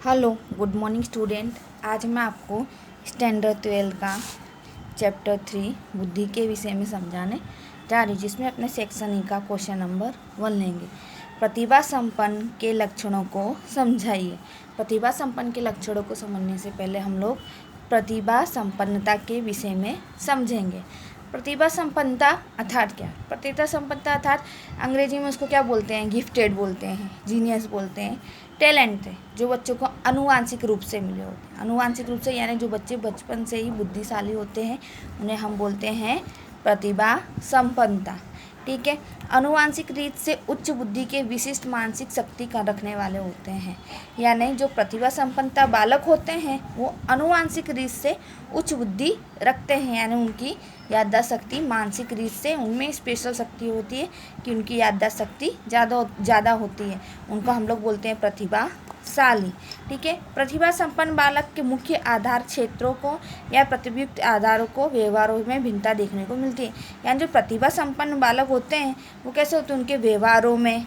Hello, good morning student. आज मैं आपको स्टैंडर्ड 12 का चैप्टर 3 बुद्धि के विषय में समझाने जा रही, जिसमें अपने सेक्शन ई का क्वेश्चन नंबर 1 लेंगे। प्रतिभा संपन्न के लक्षणों को समझाइए। प्रतिभा संपन्न के लक्षणों को समझने से पहले हम लोग प्रतिभा संपन्नता के विषय में समझेंगे। प्रतिभा संपन्नता अर्थात क्या? प्रतिभा संपन्नता अर्थात अंग्रेजी में उसको क्या बोलते हैं? गिफ्टेड बोलते हैं, जीनियस बोलते हैं, टैलेंट है जो बच्चों को अनुवांशिक रूप से मिले होते हैं। अनुवांशिक रूप से यानी जो बच्चे बचपन से ही बुद्धिशाली होते हैं उन्हें हम बोलते हैं प्रतिभा संपन्नता। ठीक है। अनुवांशिक रीत से उच्च बुद्धि के विशिष्ट मानसिक शक्ति का रखने वाले होते हैं। यानी जो प्रतिभा संपन्नता बालक होते हैं वो अनुवांशिक रीत से उच्च बुद्धि रखते हैं, यानी उनकी याददाश्त शक्ति मानसिक रीत से उनमें स्पेशल शक्ति होती है कि उनकी याददाश्त शक्ति ज़्यादा होती है। उनको हम लोग बोलते हैं प्रतिभाशाली। ठीक है। प्रतिभा संपन्न बालक के मुख्य आधार क्षेत्रों को या प्रतियुक्त आधारों को व्यवहारों में भिन्नता देखने को मिलती है। यानी जो प्रतिभा संपन्न बालक होते हैं वो कैसे होते हैं? उनके व्यवहारों में,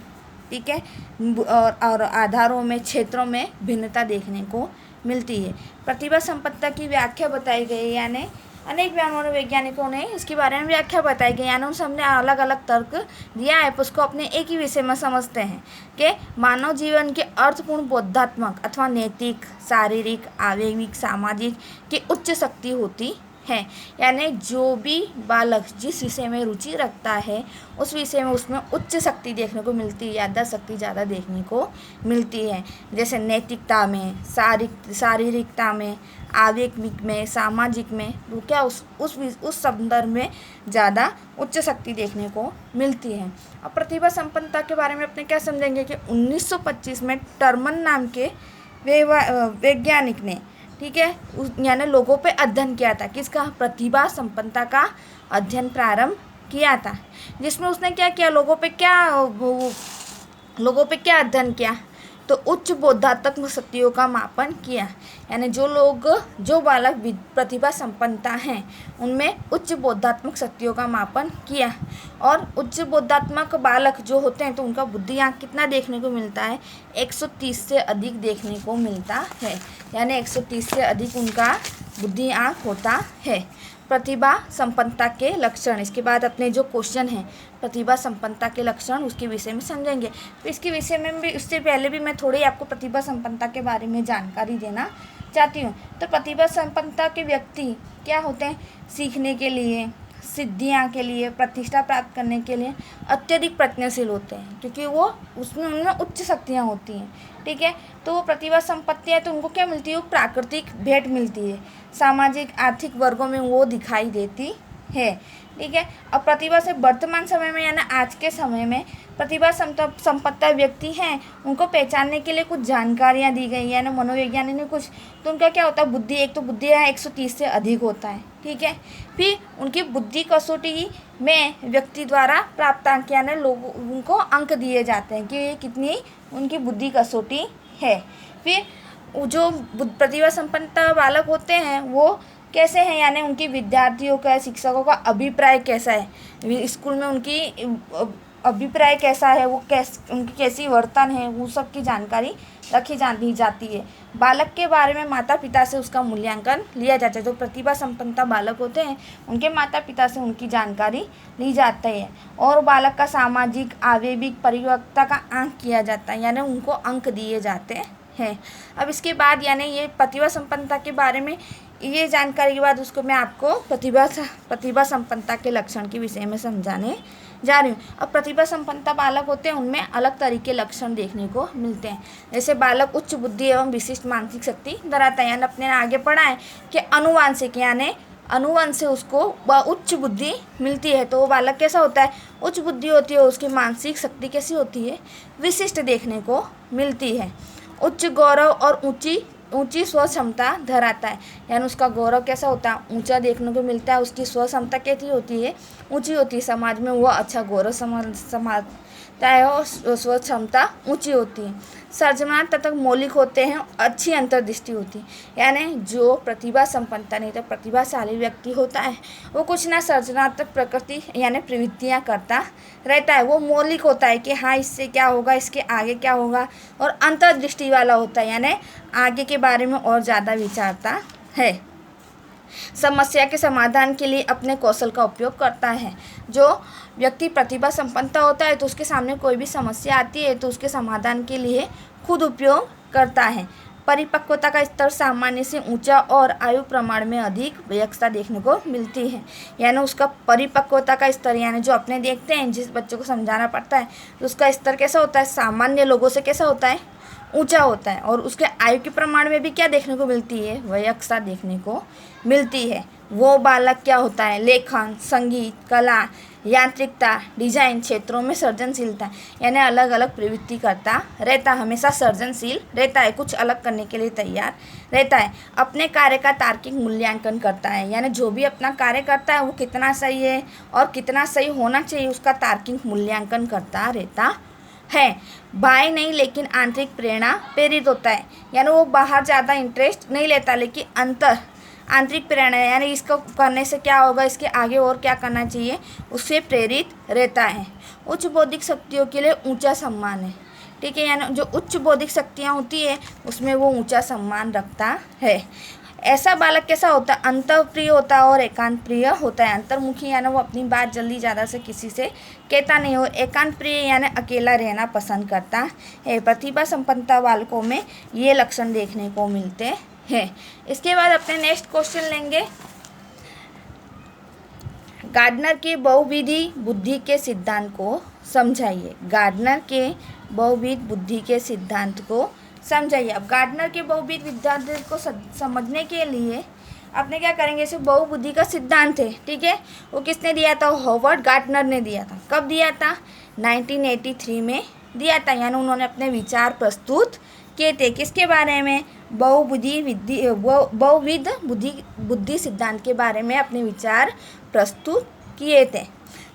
ठीक है, और आधारों में, क्षेत्रों में भिन्नता देखने को मिलती है। प्रतिभा संपन्नता की व्याख्या बताई गई, यानी अनेक मनोवैज्ञानिकों ने इसके बारे में व्याख्या बताई गई, यानी उन सबने अलग अलग तर्क दिया है। उसको अपने एक ही विषय में समझते हैं कि मानव जीवन के अर्थपूर्ण बोधात्मक अथवा नैतिक, शारीरिक, आवेगिक, सामाजिक की उच्च शक्ति होती है। यानी जो भी बालक जिस विषय में रुचि रखता है उस विषय में उसमें उच्च शक्ति देखने को मिलती है, याददाश्त शक्ति ज़्यादा देखने को मिलती है। जैसे नैतिकता में, शारीरिकता में, आवेगिक में, सामाजिक में, तो क्या उस संदर्भ में ज़्यादा उच्च शक्ति देखने को मिलती है। अब प्रतिभा संपन्नता के बारे में अपने क्या समझेंगे कि 1925 में टर्मन नाम के वैज्ञानिक ने, ठीक है, यानी लोगों पे अध्ययन किया था। किसका? प्रतिभा संपन्नता का अध्ययन प्रारंभ किया था, जिसमें उसने क्या किया? लोगों पे क्या अध्ययन किया? तो उच्च बोधात्मक शक्तियों का मापन किया। यानी जो बालक प्रतिभा संपन्नता हैं उनमें उच्च बोधात्मक शक्तियों का मापन किया। और उच्च बोधात्मक बालक जो होते हैं तो उनका बुद्धि आंक कितना देखने को मिलता है? 130 से अधिक देखने को मिलता है। यानी 130 से अधिक उनका बुद्धि आंक होता है। प्रतिभा संपन्नता के लक्षण, इसके बाद अपने जो क्वेश्चन हैं प्रतिभा संपन्नता के लक्षण, उसके विषय में समझेंगे। तो इसके विषय में भी, उससे पहले भी मैं थोड़ी आपको प्रतिभा संपन्नता के बारे में जानकारी देना चाहती हूँ। तो प्रतिभा संपन्नता के व्यक्ति क्या होते हैं? सीखने के लिए, सिद्धियाँ के लिए, प्रतिष्ठा प्राप्त करने के लिए अत्यधिक प्रयत्नशील होते हैं, क्योंकि वो उनमें उच्च शक्तियाँ होती हैं। ठीक है। तो वो प्रतिभा संपत्ति है तो उनको क्या मिलती है? वो प्राकृतिक भेंट मिलती है, सामाजिक आर्थिक वर्गों में वो दिखाई देती है। ठीक है। अब प्रतिभा से वर्तमान समय में, यानी आज के समय में प्रतिभा संपन्न व्यक्ति हैं उनको पहचानने के लिए कुछ जानकारियाँ दी गई, यानी मनोवैज्ञानिक ने कुछ। तो उनका क्या होता है? बुद्धि, एक तो बुद्धि है 130 से अधिक होता है। ठीक है। फिर उनकी बुद्धि कसौटी में व्यक्ति द्वारा प्राप्त अंक, यानी उनको अंक दिए जाते हैं कि ये कितनी उनकी बुद्धि कसौटी है। फिर जो प्रतिभा संपन्न बालक होते हैं वो कैसे हैं, यानी उनकी विद्यार्थियों का, शिक्षकों का अभिप्राय कैसा है, स्कूल में उनकी अभिप्राय कैसा है, वो उनकी कैसी वर्तन है, वो सब की जानकारी रखी जाती है। बालक के बारे में माता पिता से उसका मूल्यांकन लिया जाता है। जो प्रतिभा संपन्नता बालक होते हैं उनके माता पिता से उनकी जानकारी ली जाती है। और बालक का सामाजिक, आवेगिक परिपक्वता का आंक किया जाता है, यानी उनको अंक दिए जाते हैं। अब इसके बाद, यानी ये प्रतिभा संपन्नता के बारे में ये जानकारी के बाद उसको मैं आपको प्रतिभा संपन्नता के लक्षण के विषय में समझाने जा रही हूँ। अब प्रतिभा संपन्नता बालक होते हैं उनमें अलग तरह के लक्षण देखने को मिलते हैं। जैसे बालक उच्च बुद्धि एवं विशिष्ट मानसिक शक्ति धराता है, यानी अपने आगे पढ़ा है कि अनुवांशिक, यानी अनुवंश से उसको उच्च बुद्धि मिलती है। तो वो बालक कैसा होता है? उच्च बुद्धि होती है। उसकी मानसिक शक्ति कैसी होती है? विशिष्ट देखने को मिलती है। उच्च गौरव और ऊंची स्व क्षमता धराता है, यानी उसका गौरव कैसा होता है? ऊंचा देखने को मिलता है। उसकी स्व क्षमता कैसी होती है? ऊंची होती है। समाज में वो अच्छा गौरव चाहे वो सोच क्षमता ऊंची होती है, सृजनात्मक मौलिक होते हैं, अच्छी अंतर्दृष्टि होती है। यानी जो प्रतिभा संपन्नता नहीं तो प्रतिभाशाली व्यक्ति होता है वो कुछ ना सृजनात्मक प्रकृति यानी प्रवृत्तियाँ करता रहता है। वो मौलिक होता है कि हाँ इससे क्या होगा, इसके आगे क्या होगा, और अंतर्दृष्टि वाला होता है यानी आगे के बारे में और ज़्यादा विचारता है। समस्या के समाधान के लिए अपने कौशल का उपयोग करता है। जो व्यक्ति प्रतिभा संपन्नता होता है तो उसके सामने कोई भी समस्या आती है तो उसके समाधान के लिए खुद उपयोग करता है। परिपक्वता का स्तर सामान्य से ऊंचा और आयु प्रमाण में अधिक वयस्कता देखने को मिलती है। यानी उसका परिपक्वता का स्तर यानी जो अपने देखते हैं जिस बच्चों को समझाना पड़ता है तो उसका स्तर कैसा होता है, सामान्य लोगों से कैसा होता है, ऊंचा होता है। और उसके आयु के प्रमाण में भी क्या देखने को मिलती है, वयस्कता देखने को मिलती है। वो बालक क्या होता है, लेखन, संगीत, कला, यांत्रिकता, डिजाइन क्षेत्रों में सृजनशीलता यानी अलग अलग प्रवृत्ति करता रहता, हमेशा सृजनशील रहता है, कुछ अलग करने के लिए तैयार रहता है। अपने कार्य का तार्किक मूल्यांकन करता है यानी जो भी अपना कार्य करता है वो कितना सही है और कितना सही होना चाहिए उसका तार्किक मूल्यांकन करता रहता है। बाह्य नहीं लेकिन आंतरिक प्रेरणा प्रेरित होता है यानी वो बाहर ज़्यादा इंटरेस्ट नहीं लेता लेकिन आंतरिक प्रेरणा यानी इसको करने से क्या होगा, इसके आगे और क्या करना चाहिए, उससे प्रेरित रहता है। उच्च बौद्धिक शक्तियों के लिए ऊंचा सम्मान है, ठीक है। यानी जो उच्च बौद्धिक शक्तियाँ होती है उसमें वो ऊंचा सम्मान रखता है। ऐसा बालक कैसा होता है, अंतःप्रिय होता है और एकांत प्रिय होता है। अंतर्मुखी यानी वो अपनी बात जल्दी ज़्यादा से किसी से कहता नहीं हो। एकांत प्रिय यानी अकेला रहना पसंद करता है। प्रतिभा संपन्नता बालकों में ये लक्षण देखने को मिलते हैं। इसके बाद अपने नेक्स्ट क्वेश्चन लेंगे, गार्डनर के बहुविधि बुद्धि के सिद्धांत को समझाइए। गार्डनर के बहुविध बुद्धि के सिद्धांत को समझाइए। अब गार्डनर के बहुविध विद्यार्थी को समझने के लिए आपने क्या करेंगे, इसे बहुबुद्धि का सिद्धांत है, ठीक है, वो किसने दिया था, हॉवर्ड गार्डनर ने दिया था। कब दिया था, 1983 में दिया था। यानी उन्होंने अपने विचार प्रस्तुत किए थे किसके बारे में, बहुविध बुद्धि सिद्धांत के बारे में अपने विचार प्रस्तुत किए थे।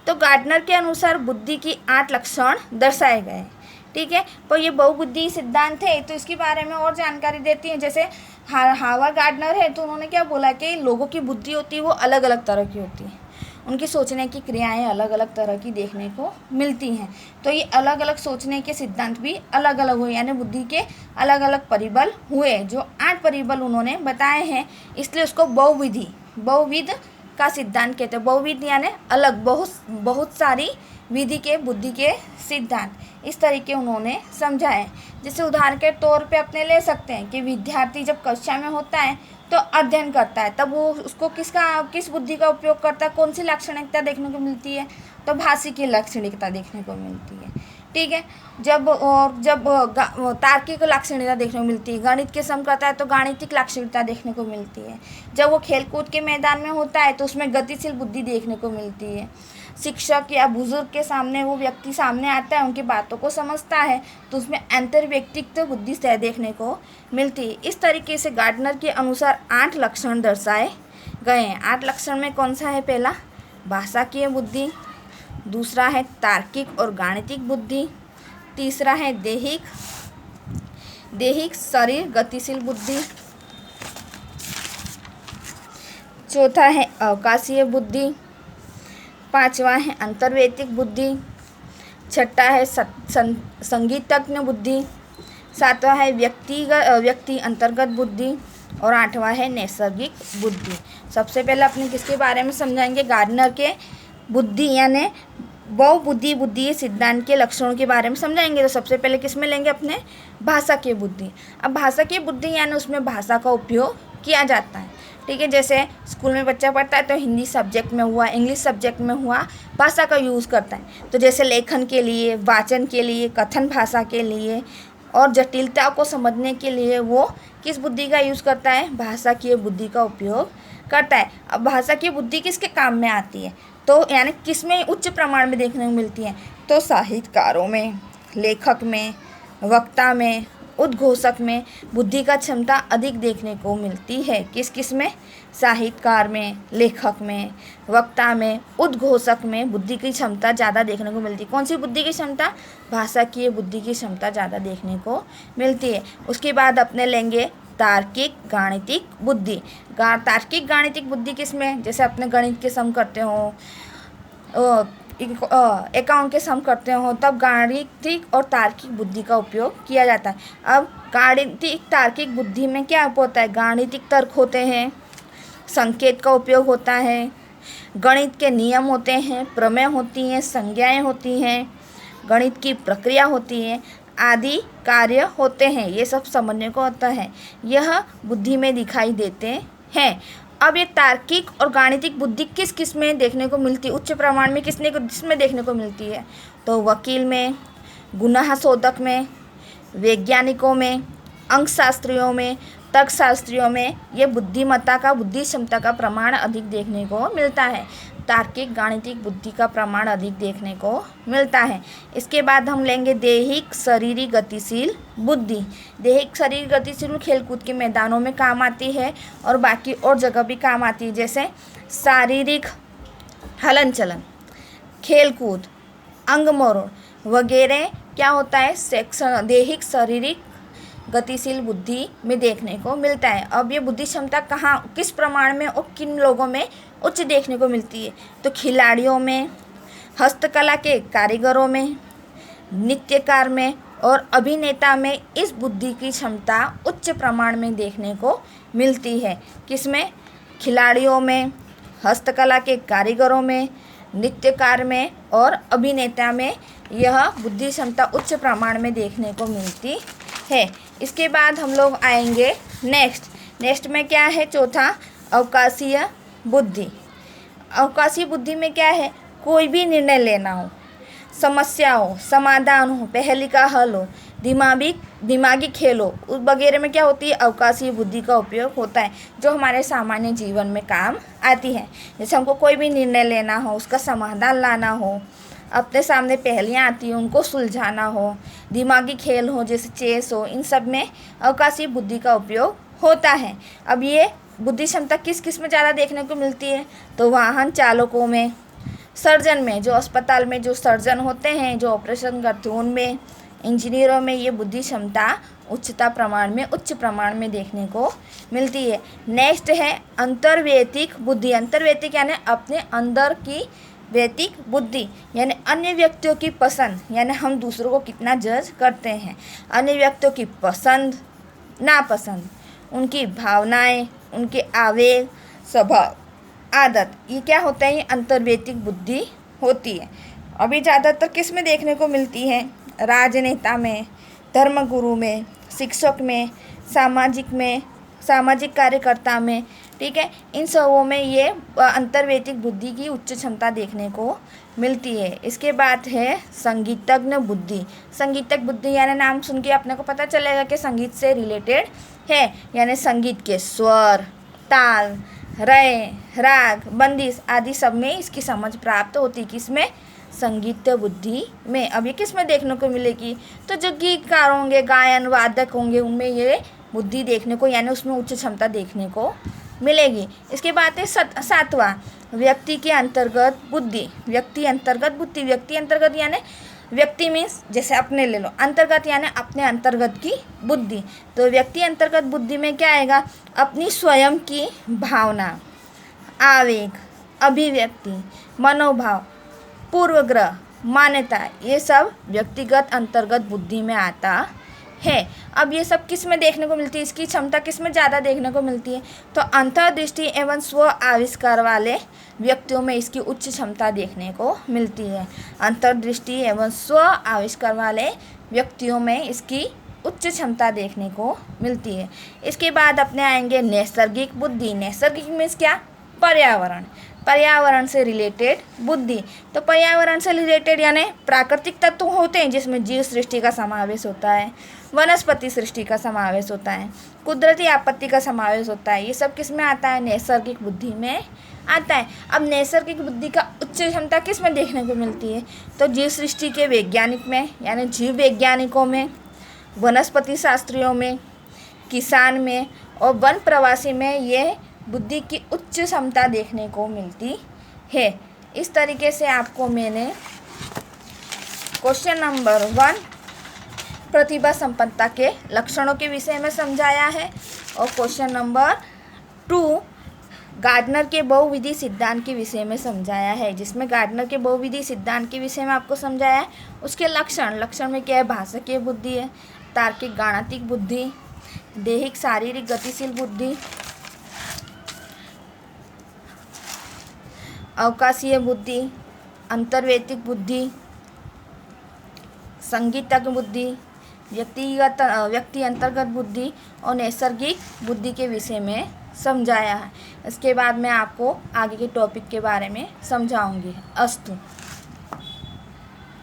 तो गार्डनर के अनुसार बुद्धि की 8 लक्षण दर्शाए गए, ठीक है। तो ये बहुबुद्धि सिद्धांत है तो इसके बारे में और जानकारी देती है। जैसे हावर्ड गार्डनर है तो उन्होंने क्या बोला कि लोगों की बुद्धि होती है वो अलग अलग तरह की होती है, उनकी सोचने की क्रियाएं अलग अलग तरह की देखने को मिलती हैं। तो ये अलग अलग सोचने के सिद्धांत भी अलग अलग हुए यानी बुद्धि के अलग अलग परिबल हुए। जो 8 परिबल उन्होंने बताए हैं इसलिए उसको बहुविध का सिद्धांत कहते हैं। बहुविध यानी अलग, बहुत सारी विधि के बुद्धि के सिद्धांत इस तरीके उन्होंने समझाए। जैसे उदाहरण के तौर पे अपने ले सकते हैं कि विद्यार्थी जब कक्षा में होता है तो अध्ययन करता है, तब वो उसको किस बुद्धि का उपयोग करता है, कौन सी लाक्षणिकता देखने को मिलती है, तो भाषी की लाक्षणिकता देखने को मिलती है, ठीक है। जब तार्किक लाक्षणिकता देखने को मिलती है, गणित के सम करता है तो गाणितिक लाक्षणिकता देखने को मिलती है। जब वो खेलकूद के मैदान में होता है तो उसमें गतिशील बुद्धि देखने को मिलती है। शिक्षक या बुजुर्ग के सामने वो व्यक्ति सामने आता है, उनकी बातों को समझता है तो उसमें अंतर्व्यक्तित्व बुद्धि से देखने को मिलती है। इस तरीके से गार्डनर के अनुसार 8 लक्षण दर्शाए गए हैं। 8 लक्षण में कौन सा है, पहला भाषाकीय बुद्धि, दूसरा है तार्किक और गाणितिक बुद्धि, तीसरा है देहिक शरीर गतिशील बुद्धि, चौथा है अवकाशीय बुद्धि, पांचवा है अंतर्वैयक्तिक बुद्धि, छठा है संगीतज्ञ बुद्धि, सातवां है व्यक्ति अंतर्गत बुद्धि और 8वां है नैसर्गिक बुद्धि। सबसे पहले अपने किसके बारे में समझाएंगे, गार्डनर के बुद्धि यानी बहुबुद्धि बुद्धि सिद्धांत के लक्षणों के बारे में समझाएंगे। तो सबसे पहले किस में लेंगे, अपने भाषा की बुद्धि। अब भाषा की बुद्धि यानी उसमें भाषा का उपयोग किया जाता है, ठीक है। जैसे स्कूल में बच्चा पढ़ता है तो हिंदी सब्जेक्ट में हुआ, इंग्लिश सब्जेक्ट में हुआ, भाषा का यूज़ करता है। तो जैसे लेखन के लिए, वाचन के लिए, कथन भाषा के लिए और जटिलता को समझने के लिए वो किस बुद्धि का यूज़ करता है, भाषा की बुद्धि का उपयोग करता है। अब भाषा की बुद्धि किसके काम में आती है, तो यानी किस में उच्च प्रमाण में देखने को मिलती है, तो साहित्यकारों में, लेखक में, वक्ता में उद्घोषक में बुद्धि का क्षमता अधिक देखने को मिलती है। किस किस में? साहित्यकार में, लेखक में, वक्ता में, उद्घोषक में बुद्धि की क्षमता ज़्यादा देखने को मिलती है। कौन सी बुद्धि की क्षमता? भाषा की बुद्धि की क्षमता ज़्यादा देखने को मिलती है। उसके बाद अपने लेंगे तार्किक गाणितिक बुद्धि। तार्किक गाणितिक बुद्धि किस में? जैसे अपने गणित के सम करते हो, अकाउंट के सम करते हो, तब गाणितिक और तार्किक बुद्धि का उपयोग किया जाता है। अब गाणितिक तार्किक बुद्धि में क्या होता है? गाणितिक तर्क होते हैं, संकेत का उपयोग होता है, गणित के नियम होते हैं, प्रमेय होती हैं, संज्ञाएं होती हैं, गणित की प्रक्रिया होती है, आदि कार्य होते हैं। ये सब समझने को होता है, यह बुद्धि में दिखाई देते हैं। अब ये तार्किक और गाणितिक बुद्धि किस किस में देखने को मिलती है? उच्च प्रमाण में किसमें देखने को मिलती है? तो वकील में, गुनाह शोधक में, वैज्ञानिकों में, अंकशास्त्रियों में, तर्कशास्त्रियों में ये बुद्धिमत्ता का, बुद्धि क्षमता का प्रमाण अधिक देखने को मिलता है। तार्किक गाणितिक बुद्धि का प्रमाण अधिक देखने को मिलता है। इसके बाद हम लेंगे दैहिक शारीरिक गतिशील बुद्धि। दैहिक शारीरिक गतिशील खेलकूद के मैदानों में काम आती है और बाकी और जगह भी काम आती है, जैसे शारीरिक हलन चलन, खेलकूद, अंग मरोड़ वगैरह क्या होता है? सेक्शन दैहिक शारीरिक गतिशील बुद्धि में देखने को मिलता है। अब ये बुद्धि क्षमता कहाँ, किस प्रमाण में और किन लोगों में उच्च देखने को मिलती है? तो खिलाड़ियों में, हस्तकला के कारीगरों में, नृत्यकार में और अभिनेता में इस बुद्धि की क्षमता उच्च प्रमाण में देखने को मिलती है। किसमें? खिलाड़ियों में, हस्तकला के कारीगरों में, नृत्यकार में और अभिनेता में यह बुद्धि क्षमता उच्च प्रमाण में देखने को मिलती है। इसके बाद हम लोग आएंगे नेक्स्ट में क्या है? चौथा, अवकाशीय बुद्धि। अवकाशीय बुद्धि में क्या है? कोई भी निर्णय लेना हो, समस्या हो, समाधान हो, पहेली का हल हो, दिमागी खेल हो, उस वगैरह में क्या होती है? अवकाशीय बुद्धि का उपयोग होता है, जो हमारे सामान्य जीवन में काम आती है। जैसे हमको कोई भी निर्णय लेना हो, उसका समाधान लाना हो, अपने सामने पहेलियाँ आती हैं उनको सुलझाना हो, दिमागी खेल हो जैसे चेस हो, इन सब में अवकाशीय बुद्धि का उपयोग होता है। अब ये बुद्धि क्षमता किस किस में ज़्यादा देखने को मिलती है? तो वाहन चालकों में, सर्जन में, जो अस्पताल में जो सर्जन होते हैं, जो ऑपरेशन करते हैं उनमें, इंजीनियरों में ये बुद्धि क्षमता उच्च प्रमाण में देखने को मिलती है। नेक्स्ट है अंतर्वैयक्तिक बुद्धि। अंतर्वैयक्तिक यानी अपने अंदर की वैयक्तिक बुद्धि, यानी अन्य व्यक्तियों की पसंद, यानी हम दूसरों को कितना जज करते हैं, अन्य व्यक्तियों की पसंद नापसंद, उनकी भावनाएं, उनके आवेग, स्वभाव, आदत, ये क्या होता है? ये अंतर्वैयक्तिक बुद्धि होती है। अभी ज़्यादातर किस में देखने को मिलती है? राजनेता में, धर्मगुरु में, शिक्षक में, सामाजिक कार्यकर्ता में, ठीक है, इन सबों में ये अंतर्वैयक्तिक बुद्धि की उच्च क्षमता देखने को मिलती है। इसके बाद है संगीतज्ञ बुद्धि। संगीतज्ञ बुद्धि यानी नाम सुन के अपने को पता चलेगा कि संगीत से रिलेटेड है, यानी संगीत के स्वर, ताल, लय, राग, बंदिश आदि सब में इसकी समझ प्राप्त होती है। किसमें? संगीत बुद्धि में। अब ये किस में देखने को मिलेगी? तो जो गीतकार होंगे, गायन वादक होंगे, उनमें ये बुद्धि देखने को, यानी उसमें उच्च क्षमता देखने को मिलेगी। इसके बाद है सातवां, व्यक्ति के अंतर्गत बुद्धि। व्यक्ति अंतर्गत यानी व्यक्ति में, जैसे अपने ले लो, अंतर्गत यानी अपने अंतर्गत की बुद्धि। तो व्यक्ति अंतर्गत बुद्धि में क्या आएगा? अपनी स्वयं की भावना, आवेग, अभिव्यक्ति, मनोभाव, पूर्वग्रह, मान्यता, ये सब व्यक्तिगत अंतर्गत बुद्धि में आता है। अब ये सब किस में देखने को मिलती है? इसकी क्षमता किस में ज़्यादा देखने को मिलती है? तो अंतर्दृष्टि एवं स्व आविष्कार वाले व्यक्तियों में इसकी उच्च क्षमता देखने को मिलती है। अंतर्दृष्टि एवं स्व आविष्कार वाले व्यक्तियों में इसकी उच्च क्षमता देखने को मिलती है। इसके बाद अपने आएंगे नैसर्गिक बुद्धि। नैसर्गिक मीन्स क्या? पर्यावरण से रिलेटेड बुद्धि। तो पर्यावरण से रिलेटेड यानी प्राकृतिक तत्व होते हैं जिसमें जीव सृष्टि का समावेश होता है, वनस्पति सृष्टि का समावेश होता है, कुदरती आपत्ति का समावेश होता है। ये सब किस में आता है? नैसर्गिक बुद्धि में आता है। अब नैसर्गिक बुद्धि का उच्च क्षमता किस में देखने को मिलती है? तो जीव सृष्टि के वैज्ञानिक में, यानी जीव वैज्ञानिकों में, वनस्पति शास्त्रियों में, किसान में और वन प्रवासी में ये बुद्धि की उच्च क्षमता देखने को मिलती है। इस तरीके से आपको मैंने क्वेश्चन नंबर 1 प्रतिभा संपन्नता के लक्षणों के विषय में समझाया है और क्वेश्चन नंबर 2 गार्डनर के बहुविधि सिद्धांत के विषय में समझाया है, जिसमें गार्डनर के बहुविधि सिद्धांत के विषय में आपको समझाया है उसके लक्षण में क्या है, भाषाकीय बुद्धि है, तार्किक गाणितिक बुद्धि, दैहिक शारीरिक गतिशील बुद्धि, अवकाशीय बुद्धि, अंतर्वैयक्तिक बुद्धि, संगीतज्ञ बुद्धि, व्यक्ति अंतर्गत बुद्धि और नैसर्गिक बुद्धि के विषय में समझाया है। इसके बाद मैं आपको आगे के टॉपिक के बारे में समझाऊंगी। अस्तु।